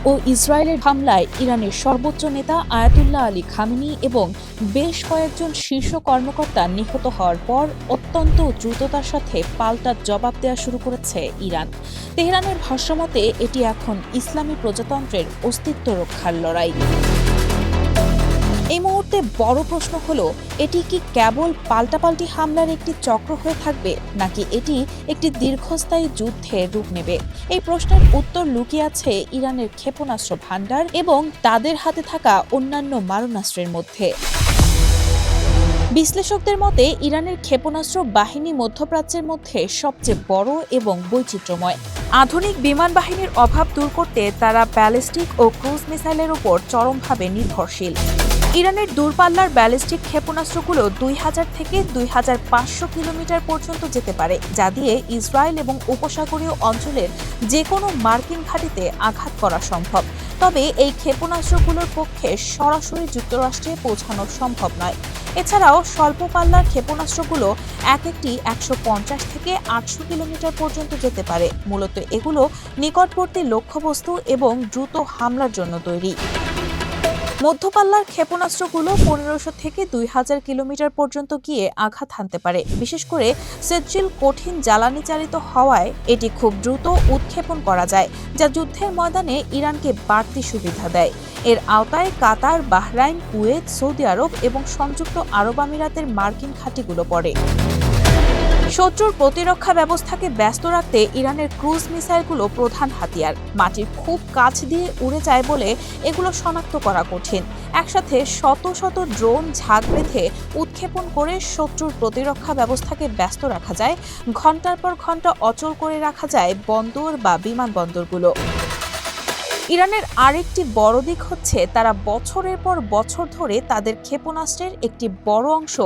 ও ইসরায়েলের হামলায় ইরানের সর্বোচ্চ নেতা আয়াতুল্লাহ আলী খামেনি এবং বেশ কয়েকজন শীর্ষ কর্মকর্তা নিহত হওয়ার পর অত্যন্ত দ্রুততার সাথে পাল্টা জবাব দেওয়া শুরু করেছে ইরান। তেহরানের ভাষ্যমতে এটি এখন ইসলামী প্রজাতন্ত্রের অস্তিত্ব রক্ষার লড়াই। এই মুহূর্তে বড় প্রশ্ন হলো, এটি কি কেবল পাল্টাপাল্টি হামলার একটি চক্র হয়ে থাকবে, নাকি এটি একটি দীর্ঘস্থায়ী যুদ্ধের রূপ নেবে? এই প্রশ্নের উত্তর লুকিয়ে আছে ইরানের ক্ষেপণাস্ত্র ভান্ডার এবং তাদের হাতে থাকা অন্যান্য মারণাস্ত্রের মধ্যে। বিশ্লেষকদের মতে ইরানের ক্ষেপণাস্ত্র বাহিনী মধ্যপ্রাচ্যের মধ্যে সবচেয়ে বড় এবং বৈচিত্র্যময়। আধুনিক বিমান বাহিনীর অভাব দূর করতে তারা ব্যালিস্টিক ও ক্রুজ মিসাইলের উপর চরমভাবে নির্ভরশীল। ইরানের দূরপাল্লার ব্যালিস্টিক ক্ষেপণাস্ত্রগুলো 2000 থেকে 2500 কিলোমিটার পর্যন্ত যেতে পারে, যা দিয়ে ইসরায়েল এবং উপসাগরীয় অঞ্চলের যে কোনো মার্কিন ঘাঁটিতে আঘাত করা সম্ভব। তবে এই ক্ষেপণাস্ত্রগুলোর পক্ষে সরাসরি যুক্তরাষ্ট্রে পৌঁছানো সম্ভব নয়। এছাড়াও স্বল্প পাল্লার ক্ষেপণাস্ত্রগুলো একটি 150 থেকে 800 কিলোমিটার পর্যন্ত যেতে পারে। মূলত এগুলো নিকটবর্তী লক্ষ্যবস্তু এবং দ্রুত হামলার জন্য তৈরি। মধ্যপাল্লার ক্ষেপণাস্ত্রগুলো 1500 থেকে 2000 কিলোমিটার পর্যন্ত গিয়ে আঘাত হানতে পারে। বিশেষ করে সেজ্জিল কঠিন জ্বালানি চালিত হওয়ায় এটি খুব দ্রুত উৎক্ষেপণ করা যায়, যা যুদ্ধের ময়দানে ইরানকে বাড়তি সুবিধা দেয়। এর আওতায় কাতার, বাহরাইন, কুয়েত, সৌদি আরব এবং সংযুক্ত আরব আমিরাতের মার্কিন ঘাঁটিগুলো পড়ে। শত্রুর প্রতিরক্ষা ব্যবস্থাকে ব্যস্ত রাখতে ইরানের ক্রুজ মিসাইলগুলো প্রধান হাতিয়ার। মাটির খুব কাছ দিয়ে উড়ে যায় বলে এগুলো শনাক্ত করা কঠিন। একসাথে শত শত ড্রোন ঝাঁক বেঁধে উৎক্ষেপণ করে শত্রুর প্রতিরক্ষা ব্যবস্থাকে ব্যস্ত রাখা যায়। ঘণ্টার পর ঘণ্টা অচল করে রাখা যায় বন্দর বা বিমানবন্দরগুলো। ইরানের আরেকটি বড় দিক হচ্ছে তারা বছরের পর বছর ধরে তাদের ক্ষেপণাস্ত্রের একটি বড় অংশ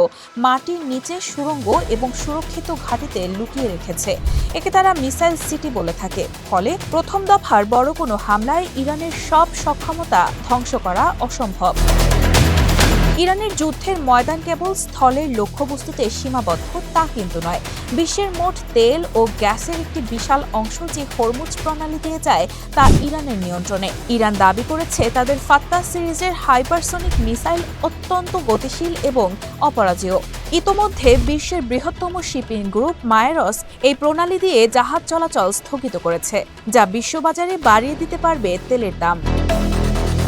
মাটির নিচে সুড়ঙ্গ এবং সুরক্ষিত ঘাঁটিতে লুকিয়ে রেখেছে। একে তারা মিসাইল সিটি বলে থাকে। ফলে প্রথম দফার বড় কোনো হামলায় ইরানের সব সক্ষমতা ধ্বংস করা অসম্ভব। ইরানের যুদ্ধের ময়দান কেবল স্থলের লক্ষ্যবস্তুতে সীমাবদ্ধ তা কিন্তু নয়। বিশ্বের মোট তেল ও গ্যাসের একটি বিশাল অংশ যে হরমুজ প্রণালী দিয়ে যায় তা ইরানের নিয়ন্ত্রণে। ইরান দাবি করেছে তাদের ফাত্তা সিরিজের হাইপারসনিক মিসাইল অত্যন্ত গতিশীল এবং অপরাজেয়। ইতোমধ্যে বিশ্বের বৃহত্তম শিপিং গ্রুপ মায়েরস এই প্রণালী দিয়ে জাহাজ চলাচল স্থগিত করেছে, যা বিশ্ববাজারে বাড়িয়ে দিতে পারবে তেলের দাম।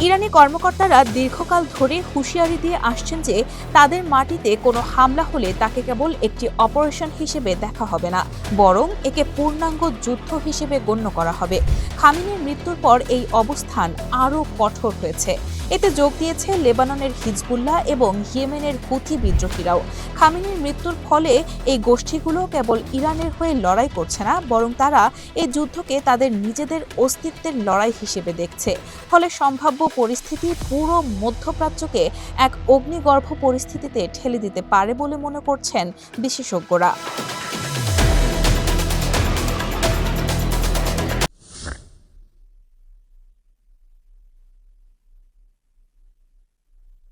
ইরানি কর্মকর্তারা দীর্ঘকাল ধরে হুঁশিয়ারি দিয়ে আসছেন যে তাদের মাটিতে কোনো হামলা হলে তাকে কেবল একটি অপারেশন হিসেবে দেখা হবে না, বরং একে পূর্ণাঙ্গ যুদ্ধ হিসেবে গণ্য করা হবে। খামেনির মৃত্যুর পর এই অবস্থান আরও কঠোর হয়েছে। এতে যোগ দিয়েছে লেবাননের হিজবুল্লাহ এবং ইয়েমেনের হুথি বিদ্রোহীরাও। খামেনির মৃত্যুর ফলে এই গোষ্ঠীগুলো কেবল ইরানের হয়ে লড়াই করছে না, বরং তারা এই যুদ্ধকে তাদের নিজেদের অস্তিত্বের লড়াই হিসেবে দেখছে। ফলে সম্ভাব্য পরিস্থিতি পুরো মধ্যপ্রাচ্যকে এক অগ্নিগর্ভ পরিস্থিতিতে ঠেলে দিতে পারে বলে মনে করছেন বিশেষজ্ঞরা।